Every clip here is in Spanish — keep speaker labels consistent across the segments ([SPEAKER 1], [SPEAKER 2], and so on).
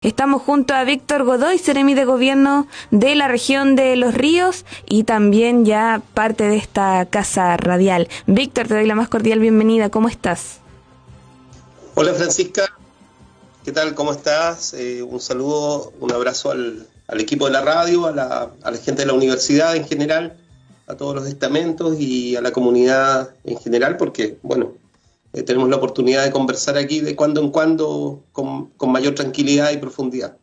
[SPEAKER 1] Estamos junto a Víctor Godoy, Seremi de Gobierno de la región de Los Ríos y también ya parte de esta casa radial. Víctor, te doy la más cordial bienvenida. ¿Cómo estás?
[SPEAKER 2] Hola Francisca, ¿qué tal? ¿Cómo estás? Un saludo, un abrazo al equipo de la radio, a la gente de la universidad en general, a todos los estamentos y a la comunidad en general, porque, bueno, tenemos la oportunidad de conversar aquí de cuando en cuando con mayor tranquilidad y profundidad.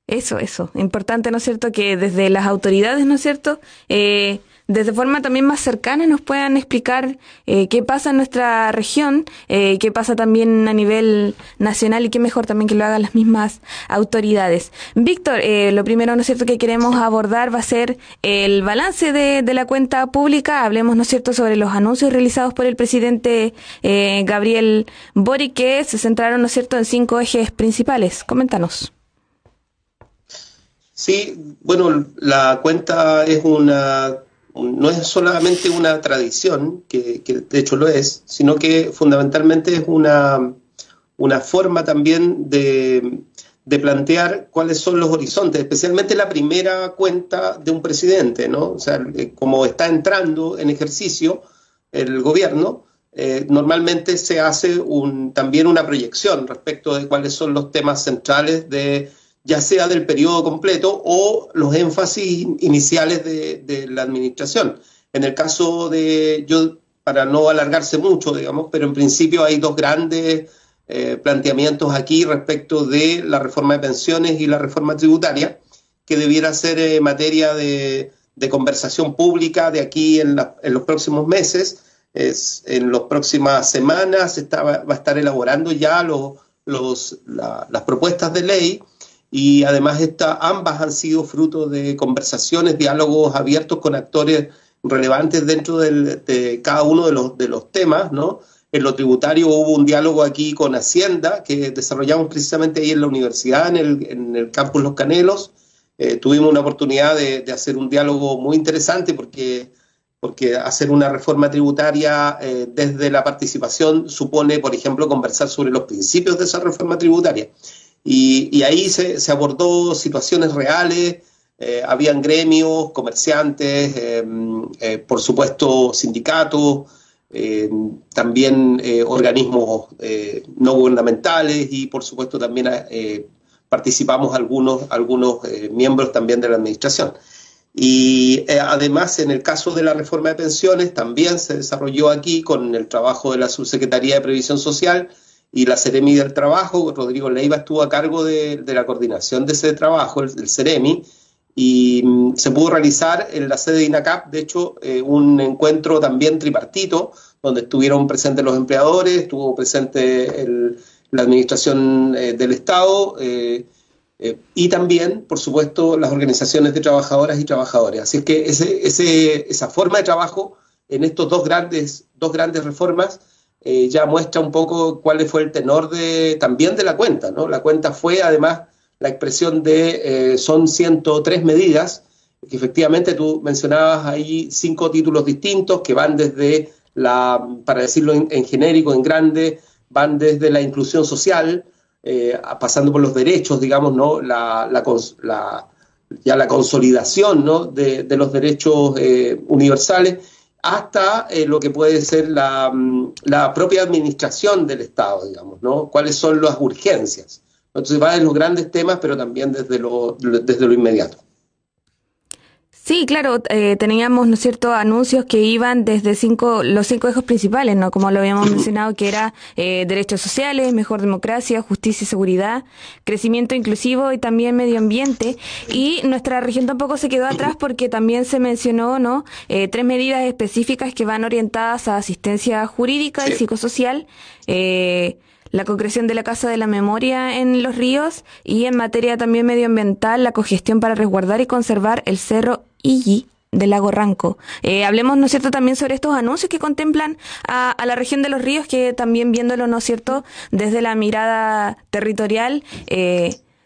[SPEAKER 1] Eso. Importante, ¿no es cierto?, que desde las autoridades, ¿no es cierto?, desde forma también más cercana nos puedan explicar qué pasa en nuestra región, qué pasa también a nivel nacional y qué mejor también que lo hagan las mismas autoridades. Víctor, lo primero, ¿no es cierto?, que queremos abordar va a ser el balance de la cuenta pública. Hablemos, ¿no es cierto?, sobre los anuncios realizados por el presidente Gabriel Boric, que se centraron, ¿no es cierto?, en 5 ejes principales. Coméntanos.
[SPEAKER 2] Sí, bueno, la cuenta no es solamente una tradición, que de hecho lo es, sino que fundamentalmente es una forma también de plantear cuáles son los horizontes, especialmente la primera cuenta de un presidente, ¿no? O sea, como está entrando en ejercicio el gobierno, normalmente se hace también una proyección respecto de cuáles son los temas centrales ya sea del periodo completo o los énfasis iniciales de la administración. En el caso para no alargarse mucho, digamos, pero en principio hay 2 grandes planteamientos aquí respecto de la reforma de pensiones y la reforma tributaria, que debiera ser materia de conversación pública de aquí en los próximos meses. En las próximas semanas va a estar elaborando ya las propuestas de ley. Y además ambas han sido fruto de conversaciones, diálogos abiertos con actores relevantes dentro de cada uno de los temas, ¿no? En lo tributario hubo un diálogo aquí con Hacienda que desarrollamos precisamente ahí en la universidad, en el campus Los Canelos. Tuvimos una oportunidad de hacer un diálogo muy interesante porque hacer una reforma tributaria desde la participación supone, por ejemplo, conversar sobre los principios de esa reforma tributaria. Y ahí se abordó situaciones reales, habían gremios, comerciantes, por supuesto sindicatos, también organismos no gubernamentales y por supuesto también participamos algunos miembros también de la administración. Y además en el caso de la reforma de pensiones también se desarrolló aquí con el trabajo de la Subsecretaría de Previsión Social y la Seremi del Trabajo. Rodrigo Leiva estuvo a cargo de la coordinación de ese trabajo, el Seremi, y se pudo realizar en la sede de INACAP, de hecho, un encuentro también tripartito, donde estuvieron presentes los empleadores, estuvo presente la administración del Estado, y también, por supuesto, las organizaciones de trabajadoras y trabajadores. Así es que esa forma de trabajo en estos dos grandes reformas ya muestra un poco cuál fue el tenor también de la cuenta, ¿no? La cuenta fue además la expresión son 103 medidas, que efectivamente tú mencionabas ahí 5 títulos distintos que van desde para decirlo en genérico, en grande, van desde la inclusión social, pasando por los derechos, digamos, ¿no? Ya la consolidación, ¿no? de los derechos universales, hasta lo que puede ser la propia administración del Estado, digamos, ¿no? ¿Cuáles son las urgencias? Entonces va en los grandes temas, pero también desde lo inmediato.
[SPEAKER 1] Sí, claro, teníamos, ¿no es cierto?, anuncios que iban desde los 5 ejes principales, ¿no? Como lo habíamos mencionado, que era derechos sociales, mejor democracia, justicia y seguridad, crecimiento inclusivo y también medio ambiente. Y nuestra región tampoco se quedó atrás porque también se mencionó, ¿no?, 3 medidas específicas que van orientadas a asistencia jurídica y psicosocial, la concreción de la Casa de la Memoria en Los Ríos y en materia también medioambiental, la cogestión para resguardar y conservar el Cerro Illi del Lago Ranco. Hablemos, ¿no es cierto?, también sobre estos anuncios que contemplan a la región de Los Ríos, que también viéndolo, ¿no es cierto?, desde la mirada territorial,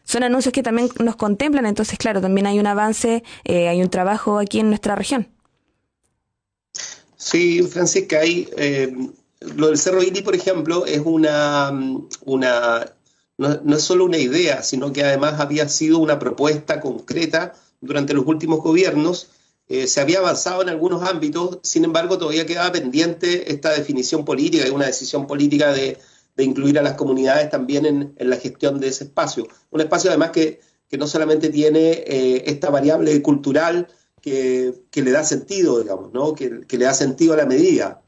[SPEAKER 1] son anuncios que también nos contemplan. Entonces, claro, también hay un avance, hay un trabajo aquí en nuestra región.
[SPEAKER 2] Sí, Francisca, lo del Cerro Illi, por ejemplo, es no es solo una idea, sino que además había sido una propuesta concreta durante los últimos gobiernos. Se había avanzado en algunos ámbitos, sin embargo todavía quedaba pendiente esta definición política y una decisión política de incluir a las comunidades también en la gestión de ese espacio. Un espacio además que no solamente tiene esta variable cultural que le da sentido, digamos, ¿no? que le da sentido a la medida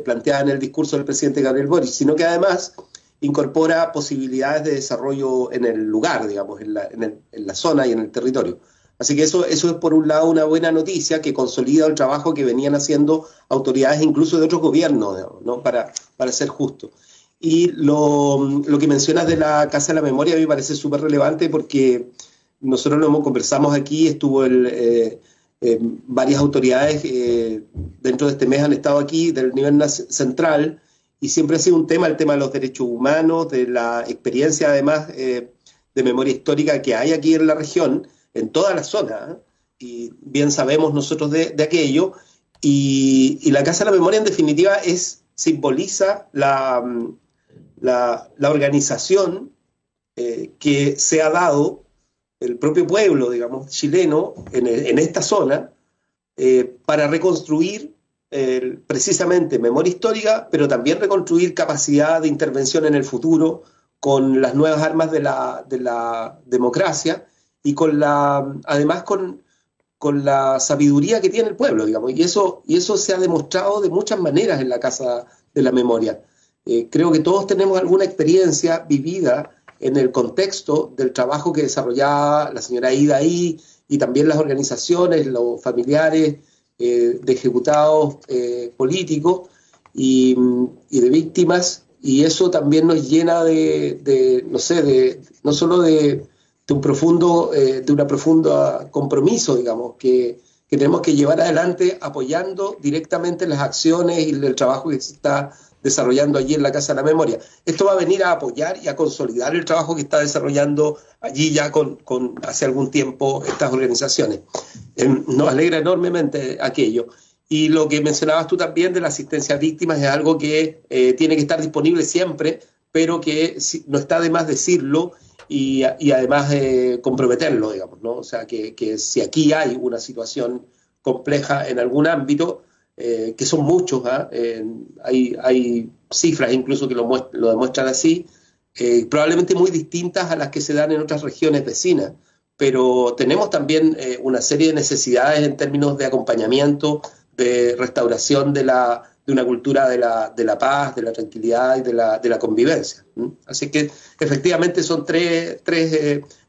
[SPEAKER 2] planteada en el discurso del presidente Gabriel Boric, sino que además incorpora posibilidades de desarrollo en el lugar, digamos, en la zona y en el territorio. Así que eso es por un lado una buena noticia que consolida el trabajo que venían haciendo autoridades incluso de otros gobiernos, digamos, ¿no? para ser justo. Y lo que mencionas de la Casa de la Memoria a mí me parece súper relevante porque nosotros lo conversamos aquí, estuvo varias autoridades dentro de este mes han estado aquí del nivel central y siempre ha sido un tema, el tema de los derechos humanos, de la experiencia además de memoria histórica que hay aquí en la región, en toda la zona, y bien sabemos nosotros de aquello, y la Casa de la Memoria en definitiva simboliza la organización que se ha dado el propio pueblo, digamos, chileno en esta zona para reconstruir precisamente memoria histórica, pero también reconstruir capacidad de intervención en el futuro con las nuevas armas de la democracia y además con la sabiduría que tiene el pueblo, digamos, y eso se ha demostrado de muchas maneras en la Casa de la Memoria. Creo que todos tenemos alguna experiencia vivida en el contexto del trabajo que desarrollaba la señora Ida ahí y también las organizaciones, los familiares de ejecutados políticos y de víctimas, y eso también nos llena no solo de un profundo compromiso, digamos, que tenemos que llevar adelante apoyando directamente las acciones y el trabajo que se está desarrollando allí en la Casa de la Memoria. Esto va a venir a apoyar y a consolidar el trabajo que está desarrollando allí ya hace algún tiempo estas organizaciones. Nos alegra enormemente aquello. Y lo que mencionabas tú también de la asistencia a víctimas es algo que tiene que estar disponible siempre, pero que no está de más decirlo y además comprometerlo, digamos, ¿no? O sea, que si aquí hay una situación compleja en algún ámbito, que son muchos, hay cifras incluso que lo demuestran así, probablemente muy distintas a las que se dan en otras regiones vecinas, pero tenemos también una serie de necesidades en términos de acompañamiento, de restauración de una cultura de la paz, de la tranquilidad y de la convivencia. Así que efectivamente son tres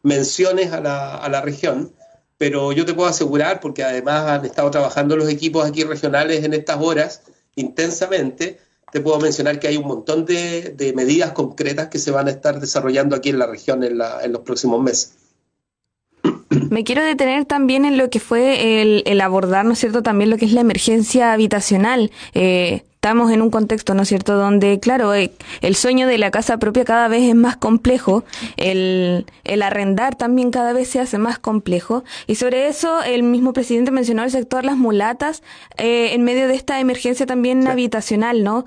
[SPEAKER 2] menciones a la región, pero yo te puedo asegurar, porque además han estado trabajando los equipos aquí regionales en estas horas intensamente, te puedo mencionar que hay un montón de medidas concretas que se van a estar desarrollando aquí en la región en los próximos meses.
[SPEAKER 1] Me quiero detener también en lo que fue el abordar, ¿no es cierto?, también lo que es la emergencia habitacional. Estamos en un contexto, ¿no es cierto?, donde, claro, el sueño de la casa propia cada vez es más complejo, el arrendar también cada vez se hace más complejo, y sobre eso el mismo presidente mencionó el sector Las Mulatas en medio de esta emergencia también habitacional, ¿no?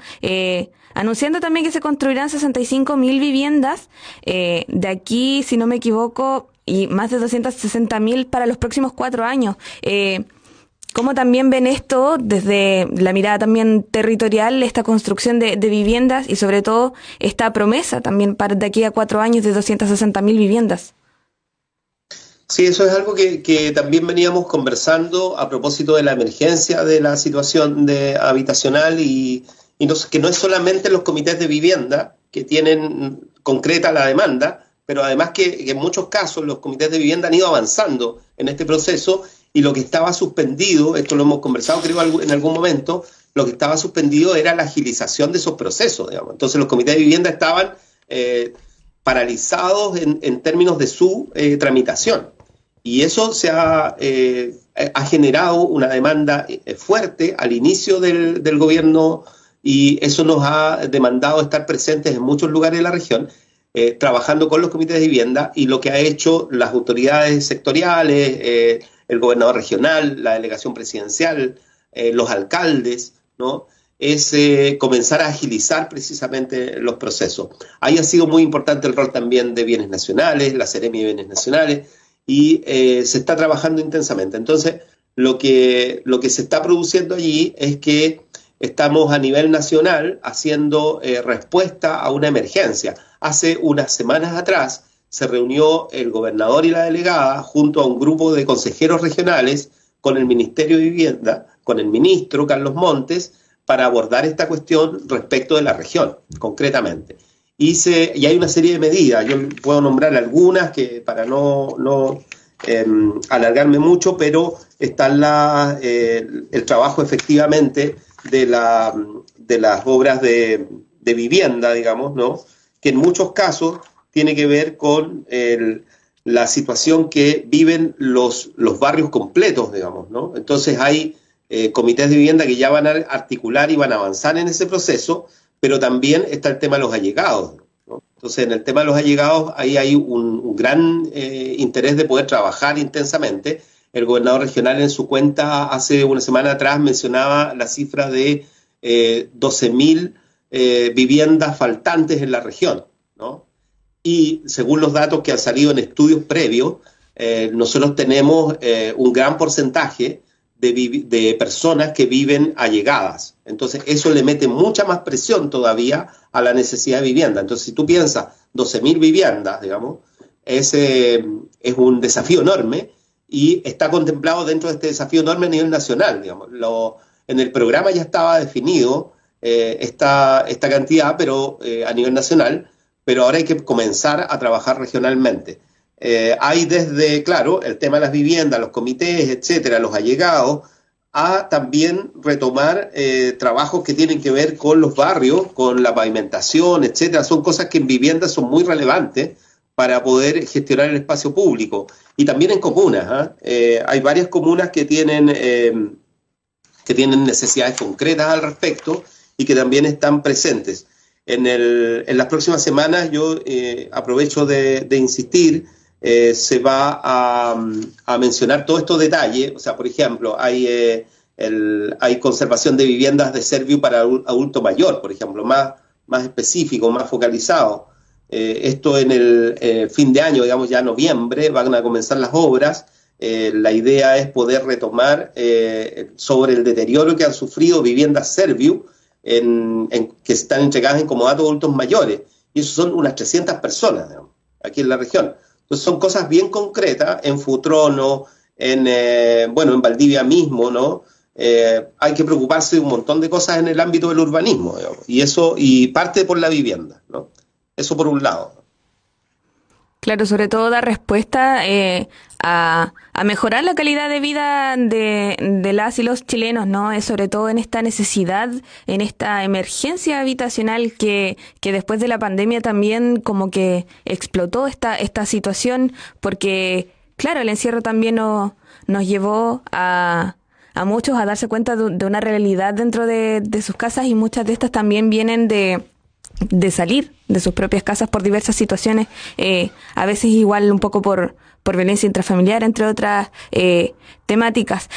[SPEAKER 1] Anunciando también que se construirán 65.000 viviendas, de aquí, si no me equivoco, y más de 260.000 para los próximos 4 años. ¿Cómo también ven esto desde la mirada también territorial, esta construcción de viviendas y sobre todo esta promesa también para de aquí a 4 años de 260.000 viviendas?
[SPEAKER 2] Sí, eso es algo que también veníamos conversando a propósito de la emergencia de la situación habitacional y que no es solamente los comités de vivienda que tienen concreta la demanda, pero además que en muchos casos los comités de vivienda han ido avanzando en este proceso y lo que estaba suspendido, esto lo hemos conversado creo en algún momento, lo que estaba suspendido era la agilización de esos procesos, digamos. Entonces los comités de vivienda estaban paralizados en términos de su tramitación y eso ha generado una demanda fuerte al inicio del gobierno y eso nos ha demandado estar presentes en muchos lugares de la región, trabajando con los comités de vivienda y lo que ha hecho las autoridades sectoriales, el gobernador regional, la delegación presidencial, los alcaldes, ¿no? es comenzar a agilizar precisamente los procesos. Ahí ha sido muy importante el rol también de Bienes Nacionales, la Seremi de Bienes Nacionales, y se está trabajando intensamente. Entonces, lo que se está produciendo allí es que estamos a nivel nacional haciendo respuesta a una emergencia. Hace unas semanas atrás se reunió el gobernador y la delegada junto a un grupo de consejeros regionales con el Ministerio de Vivienda, con el ministro Carlos Montes, para abordar esta cuestión respecto de la región, concretamente. Y hay una serie de medidas, yo puedo nombrar algunas que para no alargarme mucho, pero está el trabajo efectivamente de las obras de vivienda, digamos, ¿no? Que en muchos casos tiene que ver con la situación que viven los barrios completos, digamos, ¿no? Entonces hay comités de vivienda que ya van a articular y van a avanzar en ese proceso, pero también está el tema de los allegados, ¿no? Entonces, en el tema de los allegados, ahí hay un gran interés de poder trabajar intensamente. El gobernador regional en su cuenta hace una semana atrás mencionaba la cifra de 12.000 viviendas faltantes en la región, ¿no? Y según los datos que han salido en estudios previos, nosotros tenemos un gran porcentaje de personas que viven allegadas. Entonces, eso le mete mucha más presión todavía a la necesidad de vivienda. Entonces, si tú piensas 12.000 viviendas, digamos, es un desafío enorme y está contemplado dentro de este desafío enorme a nivel nacional, digamos. En el programa ya estaba definido esta cantidad, pero a nivel nacional, pero ahora hay que comenzar a trabajar regionalmente. Hay desde, claro, el tema de las viviendas, los comités, etcétera, los allegados, a también retomar trabajos que tienen que ver con los barrios, con la pavimentación, etcétera. Son cosas que en vivienda son muy relevantes para poder gestionar el espacio público. Y también en comunas, hay varias comunas que tienen necesidades concretas al respecto y que también están presentes. En las próximas semanas yo aprovecho de insistir. Se va a mencionar todos estos detalles. O sea, por ejemplo, hay conservación de viviendas de servicio para adulto mayor, por ejemplo, más específico, más focalizado. Esto en el fin de año, digamos ya noviembre, van a comenzar las obras. La idea es poder retomar sobre el deterioro que han sufrido viviendas Serviu que están entregadas en comodato adultos mayores. Y eso son unas 300 personas, digamos, aquí en la región. Entonces son cosas bien concretas, en Futrono, en Valdivia mismo, ¿no? Hay que preocuparse de un montón de cosas en el ámbito del urbanismo, digamos, y parte por la vivienda, ¿no? Eso por un lado.
[SPEAKER 1] Claro, sobre todo dar respuesta a mejorar la calidad de vida de las y los chilenos, ¿no? Sobre todo en esta necesidad, en esta emergencia habitacional que después de la pandemia también como que explotó esta situación, porque, claro, el encierro también nos llevó a muchos a darse cuenta de una realidad dentro de sus casas, y muchas de estas también vienen de salir de sus propias casas por diversas situaciones, a veces igual un poco por violencia intrafamiliar, entre otras temáticas.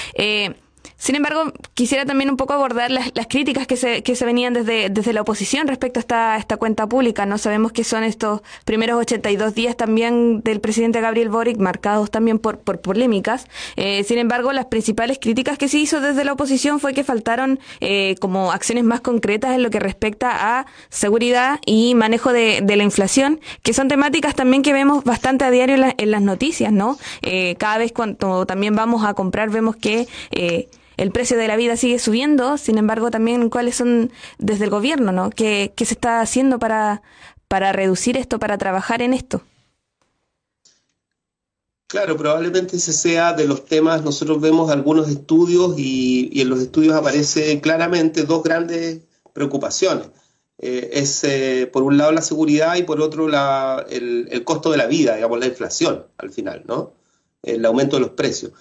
[SPEAKER 1] Sin embargo, quisiera también un poco abordar las críticas que se venían desde la oposición respecto a esta cuenta pública, ¿no? Sabemos que son estos primeros 82 días también del presidente Gabriel Boric, marcados también por polémicas. Sin embargo, las principales críticas que se hizo desde la oposición fue que faltaron como acciones más concretas en lo que respecta a seguridad y manejo de la inflación, que son temáticas también que vemos bastante a diario en las noticias, ¿no? Cada vez cuando también vamos a comprar vemos que el precio de la vida sigue subiendo. Sin embargo, también cuáles son desde el gobierno, ¿no? ¿Qué se está haciendo para reducir esto, para trabajar en esto?
[SPEAKER 2] Claro, probablemente ese sea de los temas. Nosotros vemos algunos estudios y en los estudios aparece claramente dos grandes preocupaciones. Por un lado la seguridad y por otro el costo de la vida, digamos, la inflación al final, ¿no? El aumento de los precios.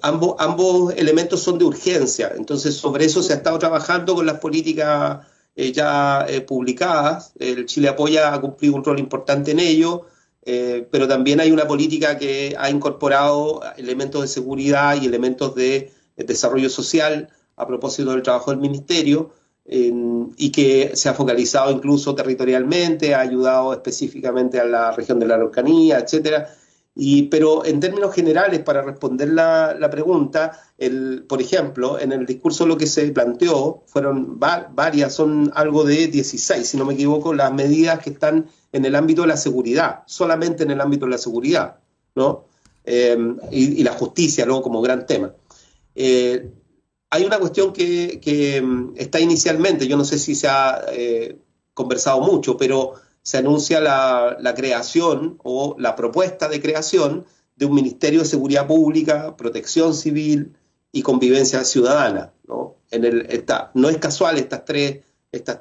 [SPEAKER 2] Ambos elementos son de urgencia, entonces sobre eso se ha estado trabajando con las políticas ya publicadas. El Chile Apoya ha cumplido un rol importante en ello, pero también hay una política que ha incorporado elementos de seguridad y elementos de desarrollo social a propósito del trabajo del ministerio. y que se ha focalizado incluso territorialmente, ha ayudado específicamente a la región de la Araucanía, etcétera. Pero en términos generales, para responder la pregunta, por ejemplo, en el discurso lo que se planteó fueron varias, son algo de 16, si no me equivoco, las medidas que están en el ámbito de la seguridad, solamente en el ámbito de la seguridad, ¿no? Y la justicia, luego, como gran tema. Hay una cuestión que está inicialmente, yo no sé si se ha conversado mucho, pero se anuncia la creación o la propuesta de creación de un Ministerio de Seguridad Pública, Protección Civil y Convivencia Ciudadana, ¿no? No es casual estos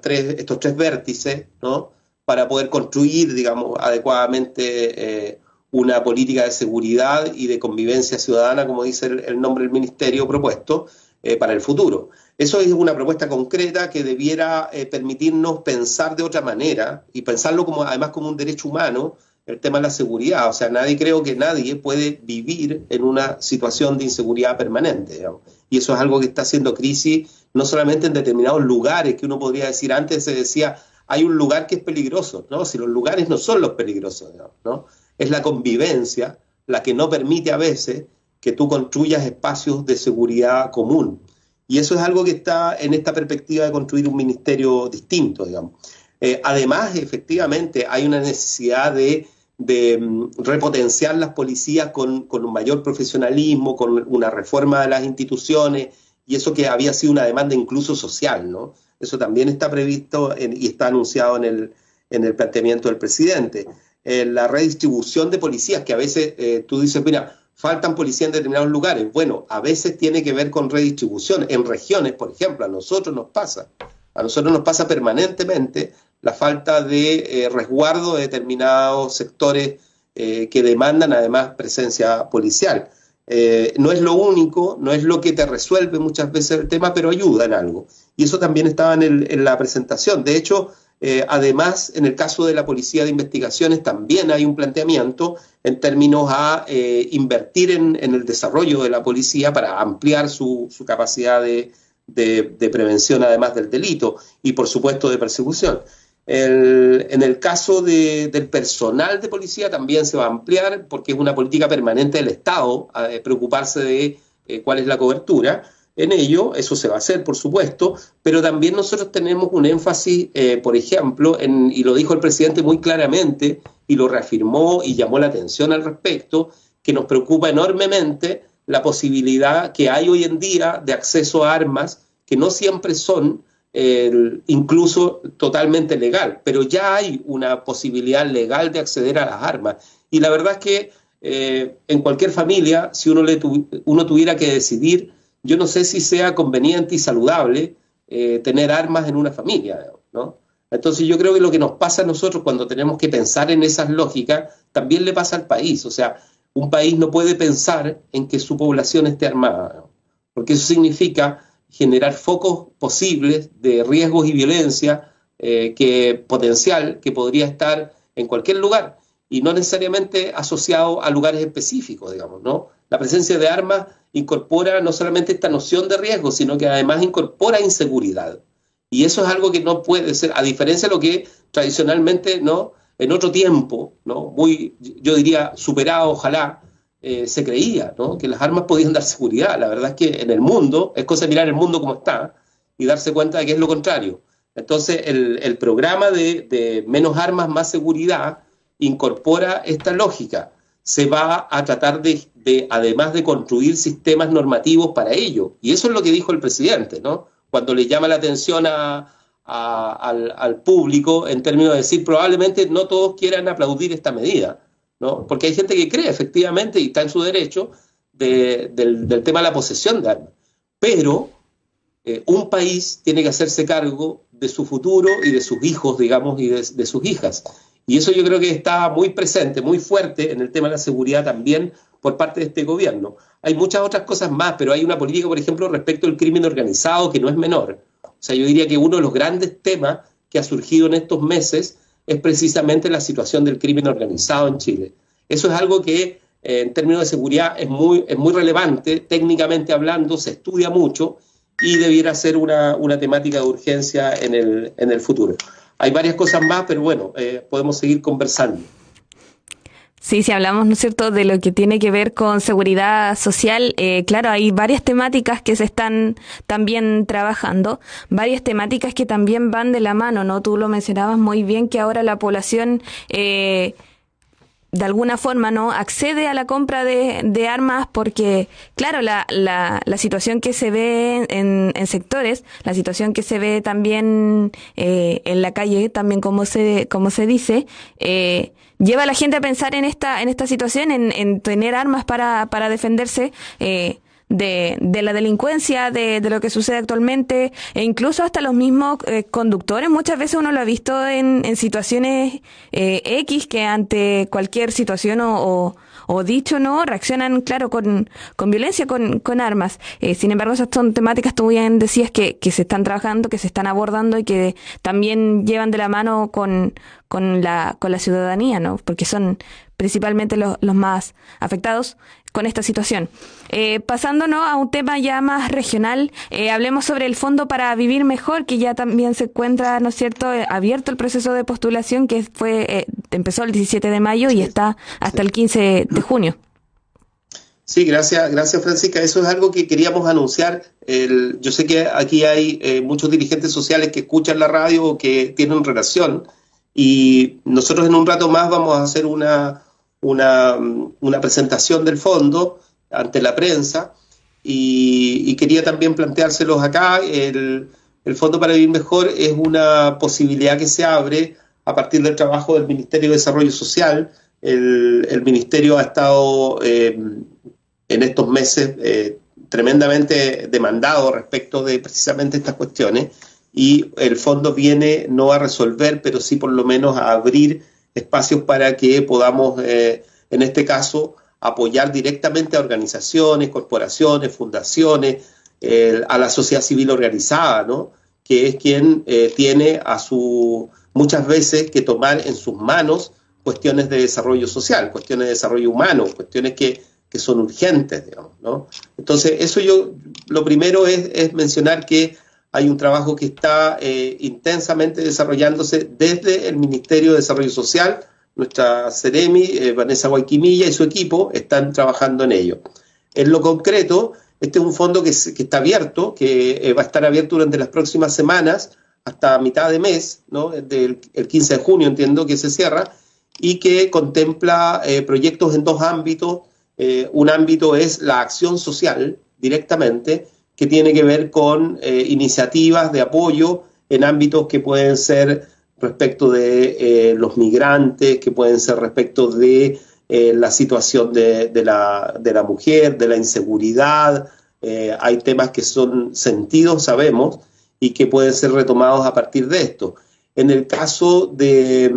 [SPEAKER 2] tres vértices, ¿no? Para poder construir, digamos, adecuadamente una política de seguridad y de convivencia ciudadana, como dice el nombre del ministerio propuesto, para el futuro. Eso es una propuesta concreta que debiera permitirnos pensar de otra manera y pensarlo además como un derecho humano, el tema de la seguridad. O sea, creo que nadie puede vivir en una situación de inseguridad permanente, digamos. Y eso es algo que está haciendo crisis no solamente en determinados lugares, que uno podría decir, antes se decía, hay un lugar que es peligroso, ¿no? Si los lugares no son los peligrosos, digamos, ¿no? Es la convivencia la que no permite a veces que tú construyas espacios de seguridad común. Y eso es algo que está en esta perspectiva de construir un ministerio distinto, digamos. Además, efectivamente, hay una necesidad de repotenciar las policías con un mayor profesionalismo, con una reforma de las instituciones, y eso que había sido una demanda incluso social, ¿no? Eso también está previsto y está anunciado en el planteamiento del presidente. La redistribución de policías, que a veces tú dices, mira, faltan policías en determinados lugares. Bueno, a veces tiene que ver con redistribución. En regiones, por ejemplo, a nosotros nos pasa permanentemente la falta de resguardo de determinados sectores que demandan además presencia policial. No es lo único, no es lo que te resuelve muchas veces el tema, pero ayuda en algo. Y eso también estaba en la presentación. De hecho, además, en el caso de la Policía de Investigaciones también hay un planteamiento en términos a invertir en el desarrollo de la policía para ampliar su capacidad de prevención, además del delito, y por supuesto de persecución. En el caso del personal de policía también se va a ampliar, porque es una política permanente del Estado, preocuparse de cuál es la cobertura. En ello, eso se va a hacer, por supuesto, pero también nosotros tenemos un énfasis, por ejemplo, y lo dijo el presidente muy claramente, y lo reafirmó y llamó la atención al respecto, que nos preocupa enormemente la posibilidad que hay hoy en día de acceso a armas, que no siempre son incluso totalmente legal, pero ya hay una posibilidad legal de acceder a las armas. Y la verdad es que en cualquier familia, si uno tuviera que decidir, yo no sé si sea conveniente y saludable tener armas en una familia, ¿no? Entonces yo creo que lo que nos pasa a nosotros cuando tenemos que pensar en esas lógicas, también le pasa al país. O sea, un país no puede pensar en que su población esté armada, ¿no? Porque eso significa generar focos posibles de riesgos y violencia potencial que podría estar en cualquier lugar y no necesariamente asociado a lugares específicos, digamos, ¿no? La presencia de armas incorpora no solamente esta noción de riesgo, sino que además incorpora inseguridad. Y eso es algo que no puede ser, a diferencia de lo que tradicionalmente, ¿no?, en otro tiempo, ¿no?, muy, yo diría, superado, ojalá, se creía, ¿no?, que las armas podían dar seguridad. La verdad es que en el mundo, es cosa de mirar el mundo como está y darse cuenta de que es lo contrario. Entonces, el programa de menos armas, más seguridad, incorpora esta lógica. Se va a tratar además de construir sistemas normativos para ello. Y eso es lo que dijo el presidente, ¿no?, cuando le llama la atención al público en términos de decir, probablemente no todos quieran aplaudir esta medida, ¿no?, porque hay gente que cree efectivamente, y está en su derecho, del tema de la posesión de armas. Pero un país tiene que hacerse cargo de su futuro y de sus hijos, digamos, y de sus hijas. Y eso yo creo que está muy presente, muy fuerte en el tema de la seguridad también por parte de este gobierno. Hay muchas otras cosas más, pero hay una política, por ejemplo, respecto al crimen organizado que no es menor. O sea, yo diría que uno de los grandes temas que ha surgido en estos meses es precisamente la situación del crimen organizado en Chile. Eso es algo que en términos de seguridad es muy relevante, técnicamente hablando, se estudia mucho, y debiera ser una temática de urgencia en el futuro. Hay varias cosas más, pero bueno, podemos seguir conversando.
[SPEAKER 1] Sí, si hablamos, ¿no es cierto?, de lo que tiene que ver con seguridad social, claro, hay varias temáticas que se están también trabajando, varias temáticas que también van de la mano, ¿no? Tú lo mencionabas muy bien, que ahora la población de alguna forma no accede a la compra de armas porque, claro, la situación que se ve en sectores, la situación que se ve también en la calle, también como se dice, lleva a la gente a pensar en esta situación, en tener armas para defenderse, de la delincuencia, de lo que sucede actualmente, e incluso hasta los mismos conductores. Muchas veces uno lo ha visto en situaciones X, que ante cualquier situación o dicho, ¿no?, reaccionan, claro, con violencia, con armas. Sin embargo, esas son temáticas, tú bien decías, que se están trabajando, que se están abordando y que también llevan de la mano con la ciudadanía, ¿no?, porque son principalmente los más afectados con esta situación. Pasándonos a un tema ya más regional, hablemos sobre el Fondo para Vivir Mejor, que ya también se encuentra, ¿no es cierto?, abierto el proceso de postulación, que empezó el 17 de mayo y está hasta el 15 de junio.
[SPEAKER 2] Sí, gracias Francisca. Eso es algo que queríamos anunciar. Yo sé que aquí hay muchos dirigentes sociales que escuchan la radio o que tienen relación, y nosotros en un rato más vamos a hacer una presentación del fondo ante la prensa, y quería también planteárselos acá. El Fondo para Vivir Mejor es una posibilidad que se abre a partir del trabajo del Ministerio de Desarrollo Social. El Ministerio ha estado en estos meses tremendamente demandado respecto de precisamente estas cuestiones, y el fondo viene no a resolver, pero sí por lo menos a abrir espacios para que podamos, en este caso, apoyar directamente a organizaciones, corporaciones, fundaciones, a la sociedad civil organizada, ¿no?, que es quien tiene muchas veces que tomar en sus manos cuestiones de desarrollo social, cuestiones de desarrollo humano, cuestiones que son urgentes, digamos, ¿no? Entonces, lo primero es mencionar que hay un trabajo que está intensamente desarrollándose desde el Ministerio de Desarrollo Social. Nuestra Seremi, Vanessa Guayquimilla, y su equipo están trabajando en ello. En lo concreto, este es un fondo que está abierto, que va a estar abierto durante las próximas semanas, hasta mitad de mes, ¿no?, el 15 de junio entiendo que se cierra, y que contempla proyectos en dos ámbitos. Un ámbito es la acción social directamente, que tiene que ver con iniciativas de apoyo en ámbitos que pueden ser respecto de los migrantes, que pueden ser respecto de la situación de la mujer, de la inseguridad. Hay temas que son sentidos, sabemos, y que pueden ser retomados a partir de esto. En el caso de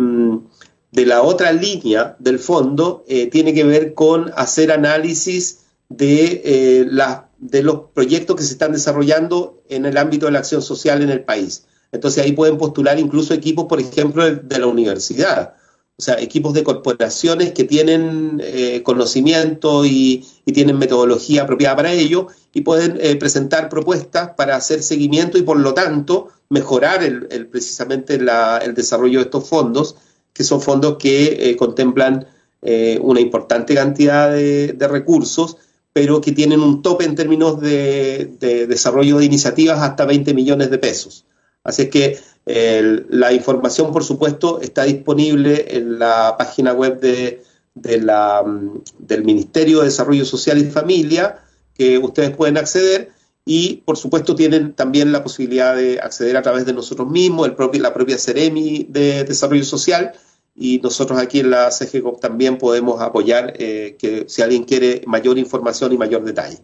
[SPEAKER 2] la otra línea del fondo, tiene que ver con hacer análisis de los proyectos que se están desarrollando en el ámbito de la acción social en el país. Entonces ahí pueden postular incluso equipos, por ejemplo, de la universidad, o sea, equipos de corporaciones que tienen conocimiento y tienen metodología apropiada para ello, y pueden presentar propuestas para hacer seguimiento y, por lo tanto, mejorar precisamente el desarrollo de estos fondos, que son fondos que contemplan una importante cantidad de recursos, pero que tienen un tope en términos de desarrollo de iniciativas hasta 20 millones de pesos. Así es que la información, por supuesto, está disponible en la página web del Ministerio de Desarrollo Social y Familia, que ustedes pueden acceder, y por supuesto tienen también la posibilidad de acceder a través de nosotros mismos, la propia Seremi de Desarrollo Social, y nosotros aquí en la CGCOP también podemos apoyar que si alguien quiere mayor información y mayor detalle.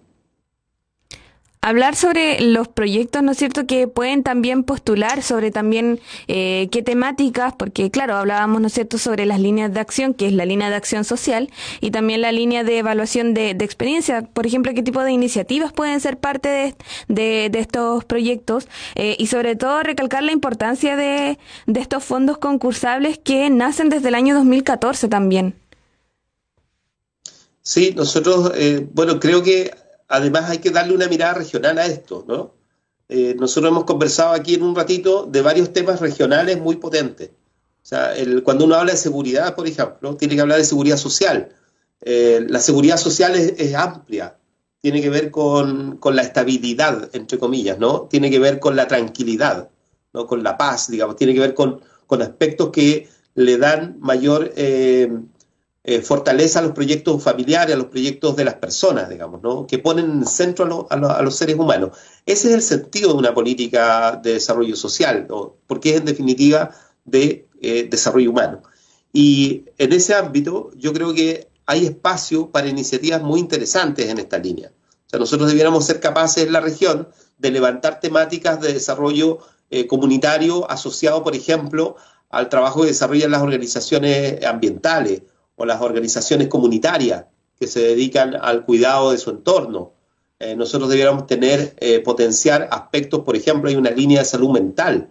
[SPEAKER 1] Hablar sobre los proyectos, ¿no es cierto?, que pueden también postular, sobre también qué temáticas, porque claro, hablábamos, ¿no es cierto?, sobre las líneas de acción, que es la línea de acción social, y también la línea de evaluación de experiencia. Por ejemplo, qué tipo de iniciativas pueden ser parte de estos proyectos, y sobre todo recalcar la importancia de estos fondos concursables que nacen desde el año 2014 también.
[SPEAKER 2] Sí, nosotros, creo que además hay que darle una mirada regional a esto, ¿no? nosotros hemos conversado aquí en un ratito de varios temas regionales muy potentes. O sea, cuando uno habla de seguridad, por ejemplo, tiene que hablar de seguridad social. La seguridad social es amplia, tiene que ver con la estabilidad, entre comillas, ¿no? Tiene que ver con la tranquilidad, ¿no? Con la paz, digamos, tiene que ver con aspectos que le dan mayor fortaleza a los proyectos familiares, a los proyectos de las personas, digamos, ¿no? Que ponen en el centro a los seres humanos. Ese es el sentido de una política de desarrollo social, ¿no? Porque es en definitiva de desarrollo humano. Y en ese ámbito yo creo que hay espacio para iniciativas muy interesantes en esta línea. O sea, nosotros debiéramos ser capaces en la región de levantar temáticas de desarrollo comunitario asociado, por ejemplo, al trabajo que desarrollan las organizaciones ambientales o las organizaciones comunitarias que se dedican al cuidado de su entorno. Nosotros debiéramos potenciar aspectos, por ejemplo, hay una línea de salud mental.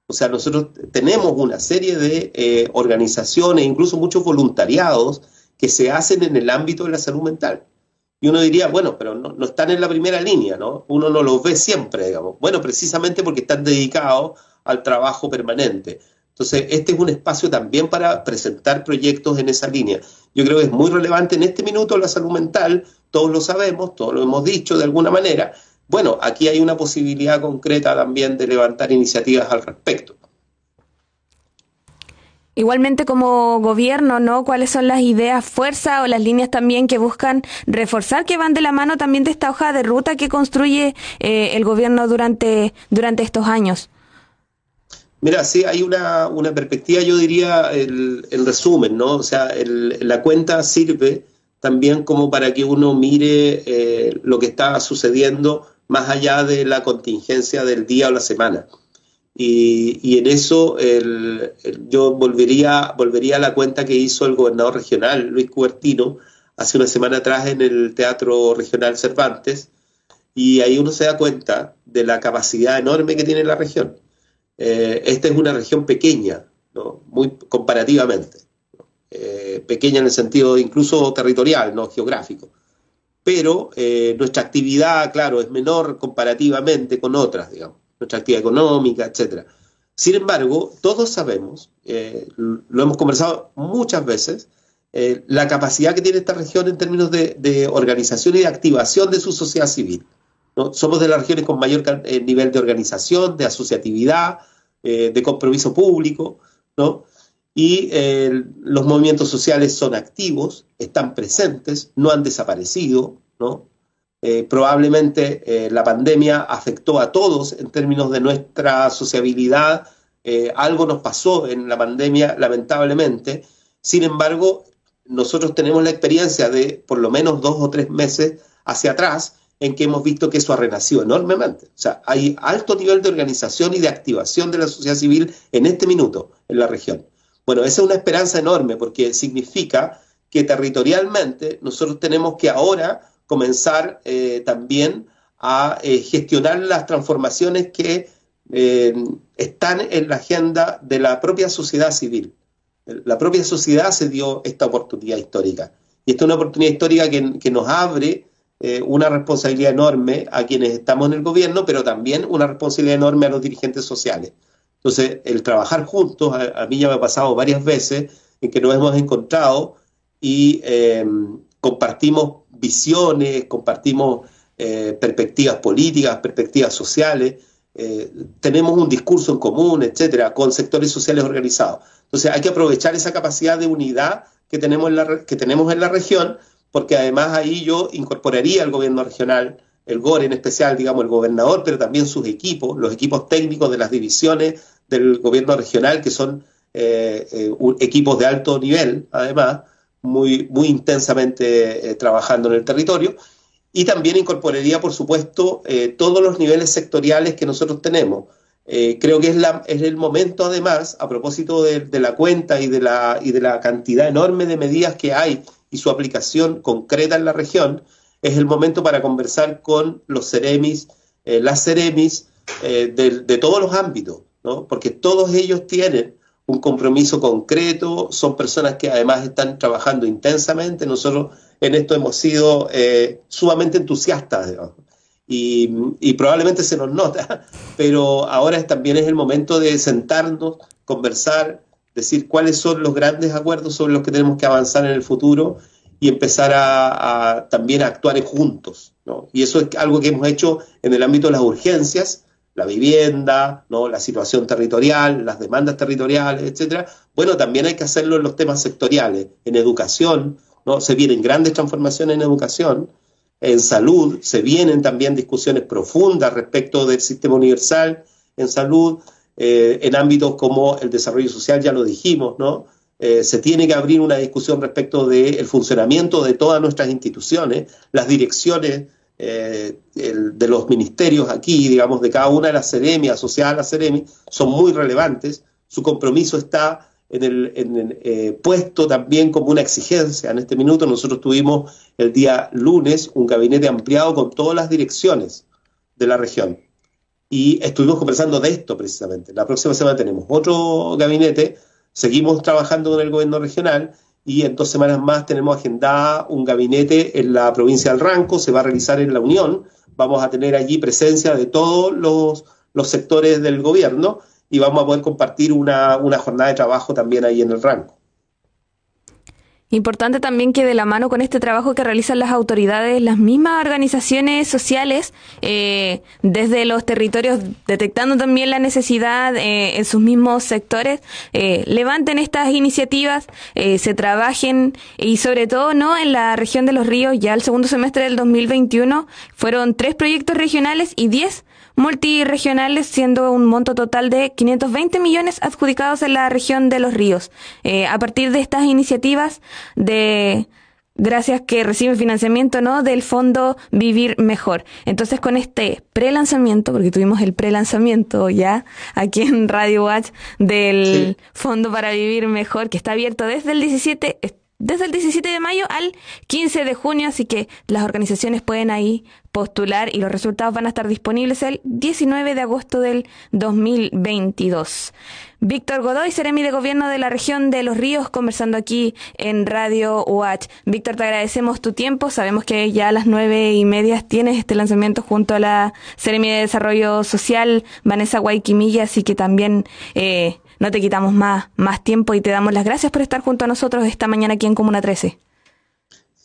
[SPEAKER 2] O sea, nosotros tenemos una serie de organizaciones, incluso muchos voluntariados que se hacen en el ámbito de la salud mental. Y uno diría, bueno, pero no están en la primera línea, ¿no? Uno no los ve siempre, digamos. Bueno, precisamente porque están dedicados al trabajo permanente. Entonces, este es un espacio también para presentar proyectos en esa línea. Yo creo que es muy relevante en este minuto la salud mental, todos lo sabemos, todos lo hemos dicho de alguna manera. Bueno, aquí hay una posibilidad concreta también de levantar iniciativas al respecto.
[SPEAKER 1] Igualmente como gobierno, ¿no? ¿Cuáles son las ideas, fuerza o las líneas también que buscan reforzar, que van de la mano también de esta hoja de ruta que construye el gobierno durante estos años?
[SPEAKER 2] Mira, sí, hay una perspectiva, yo diría, el resumen, ¿no? O sea, la cuenta sirve también como para que uno mire lo que está sucediendo más allá de la contingencia del día o la semana. Y en eso yo volvería a la cuenta que hizo el gobernador regional, Luis Cubertino, hace una semana atrás en el Teatro Regional Cervantes, y ahí uno se da cuenta de la capacidad enorme que tiene la región. Esta es una región pequeña, ¿no? Muy comparativamente, pequeña en el sentido incluso territorial, no geográfico, pero nuestra actividad, claro, es menor comparativamente con otras, digamos, nuestra actividad económica, etcétera. Sin embargo, todos sabemos, lo hemos conversado muchas veces, la capacidad que tiene esta región en términos de organización y de activación de su sociedad civil, ¿no? Somos de las regiones con mayor nivel de organización, de asociatividad, de compromiso público, ¿no? Y los movimientos sociales son activos, están presentes, no han desaparecido, ¿no? Probablemente la pandemia afectó a todos en términos de nuestra sociabilidad, algo nos pasó en la pandemia, lamentablemente. Sin embargo, nosotros tenemos la experiencia de por lo menos 2 o 3 meses hacia atrás, en que hemos visto que eso ha renacido enormemente. O sea, hay alto nivel de organización y de activación de la sociedad civil en este minuto en la región. Bueno, esa es una esperanza enorme porque significa que territorialmente nosotros tenemos que ahora comenzar también a gestionar las transformaciones que están en la agenda de la propia sociedad civil. La propia sociedad se dio esta oportunidad histórica. Y esta es una oportunidad histórica que nos abre una responsabilidad enorme a quienes estamos en el gobierno, pero también una responsabilidad enorme a los dirigentes sociales. Entonces, el trabajar juntos, a mí ya me ha pasado varias veces en que nos hemos encontrado y compartimos visiones, compartimos perspectivas políticas, perspectivas sociales, tenemos un discurso en común, etcétera, con sectores sociales organizados. Entonces, hay que aprovechar esa capacidad de unidad que tenemos en la región, porque además ahí yo incorporaría al gobierno regional, el GORE en especial, digamos, el gobernador, pero también sus equipos, los equipos técnicos de las divisiones del gobierno regional, que son equipos de alto nivel, además, muy intensamente trabajando en el territorio, y también incorporaría, por supuesto, todos los niveles sectoriales que nosotros tenemos. Creo que es el momento, además, a propósito de la cuenta y de la cantidad enorme de medidas que hay y su aplicación concreta en la región, es el momento para conversar con los ceremis, las ceremis de todos los ámbitos, ¿no? Porque todos ellos tienen un compromiso concreto, son personas que además están trabajando intensamente. Nosotros en esto hemos sido sumamente entusiastas, digamos, y probablemente se nos nota, pero ahora también es el momento de sentarnos, conversar, decir cuáles son los grandes acuerdos sobre los que tenemos que avanzar en el futuro y empezar también a actuar juntos, ¿no? Y eso es algo que hemos hecho en el ámbito de las urgencias, la vivienda, ¿no? La situación territorial, las demandas territoriales, etcétera. Bueno, también hay que hacerlo en los temas sectoriales, en educación, ¿no? Se vienen grandes transformaciones en educación, en salud, se vienen también discusiones profundas respecto del sistema universal en salud, en ámbitos como el desarrollo social, ya lo dijimos, ¿no? Se tiene que abrir una discusión respecto del funcionamiento de todas nuestras instituciones, las direcciones de los ministerios aquí, digamos, de cada una de las Seremi, asociadas a las Seremi, son muy relevantes. Su compromiso está puesto también como una exigencia. En este minuto nosotros tuvimos el día lunes un gabinete ampliado con todas las direcciones de la región y estuvimos conversando de esto precisamente. La próxima semana tenemos otro gabinete, seguimos trabajando con el gobierno regional y en 2 semanas más tenemos agendada un gabinete en la provincia del Ranco, se va a realizar en La Unión, vamos a tener allí presencia de todos los sectores del gobierno y vamos a poder compartir una jornada de trabajo también ahí en el Ranco.
[SPEAKER 1] Importante también que de la mano con este trabajo que realizan las autoridades, las mismas organizaciones sociales, desde los territorios, detectando también la necesidad en sus mismos sectores, levanten estas iniciativas, se trabajen y sobre todo no en la región de Los Ríos. Ya el segundo semestre del 2021 fueron 3 proyectos regionales y 10 multirregionales, siendo un monto total de 520 millones adjudicados en la región de Los Ríos. A partir de estas iniciativas, gracias que reciben financiamiento, ¿no?, del Fondo Vivir Mejor. Entonces, con este prelanzamiento, porque tuvimos el prelanzamiento ya aquí en Radio Watch del Fondo para Vivir Mejor, que está abierto desde el 17 de mayo al 15 de junio, así que las organizaciones pueden ahí postular y los resultados van a estar disponibles el 19 de agosto del 2022. Víctor Godoy, Seremi de Gobierno de la región de Los Ríos, conversando aquí en Radio Watch. Víctor, te agradecemos tu tiempo. Sabemos que ya a las 9:30 tienes este lanzamiento junto a la Seremi de Desarrollo Social, Vanessa Guayquimilla, así que también no te quitamos más tiempo y te damos las gracias por estar junto a nosotros esta mañana aquí en Comuna 13.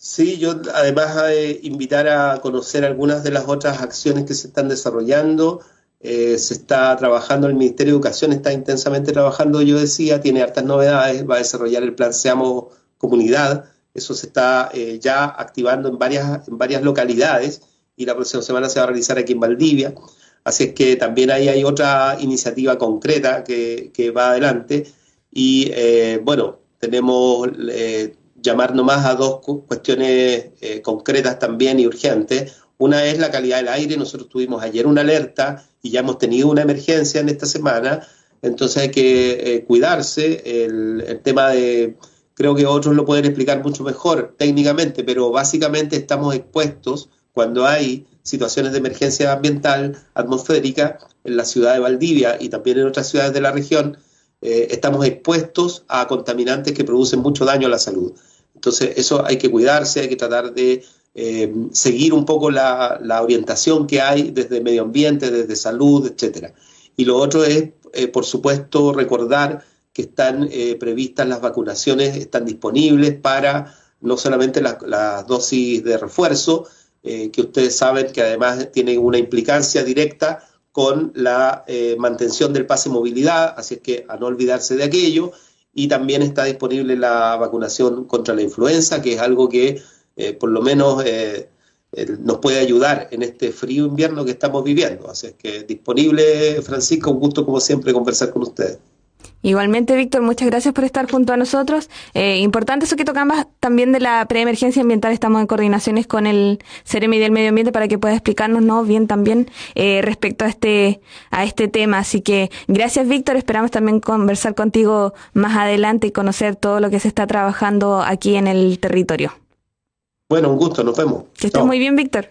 [SPEAKER 2] Sí, yo además invitar a conocer algunas de las otras acciones que se están desarrollando. Se está trabajando, el Ministerio de Educación está intensamente trabajando, yo decía, tiene hartas novedades, va a desarrollar el plan Seamos Comunidad, eso se está ya activando en varias localidades y la próxima semana se va a realizar aquí en Valdivia. Así es que también ahí hay otra iniciativa concreta que va adelante y bueno, tenemos llamar nomás a 2 cuestiones concretas también y urgentes. Una es la calidad del aire. Nosotros tuvimos ayer una alerta y ya hemos tenido una emergencia en esta semana, entonces hay que cuidarse. El tema creo que otros lo pueden explicar mucho mejor técnicamente, pero básicamente estamos expuestos cuando hay situaciones de emergencia ambiental, atmosférica, en la ciudad de Valdivia y también en otras ciudades de la región, estamos expuestos a contaminantes que producen mucho daño a la salud. Entonces eso hay que cuidarse, hay que tratar de seguir un poco la orientación que hay desde medio ambiente, desde salud, etcétera. Y lo otro es, por supuesto, recordar que están previstas las vacunaciones, están disponibles para no solamente las dosis de refuerzo, que ustedes saben que además tienen una implicancia directa con la mantención del pase movilidad, así es que a no olvidarse de aquello, y también está disponible la vacunación contra la influenza, que es algo que por lo menos nos puede ayudar en este frío invierno que estamos viviendo. Así es que disponible, Francisco, un gusto como siempre conversar con ustedes.
[SPEAKER 1] Igualmente, Víctor, muchas gracias por estar junto a nosotros. Importante eso que tocamos también de la preemergencia ambiental. Estamos en coordinaciones con el Seremi del Medio Ambiente para que pueda explicarnos, ¿no?, bien también respecto a este tema. Así que gracias, Víctor. Esperamos también conversar contigo más adelante y conocer todo lo que se está trabajando aquí en el territorio.
[SPEAKER 2] Bueno, un gusto. Nos vemos.
[SPEAKER 1] Que estés muy bien, Víctor.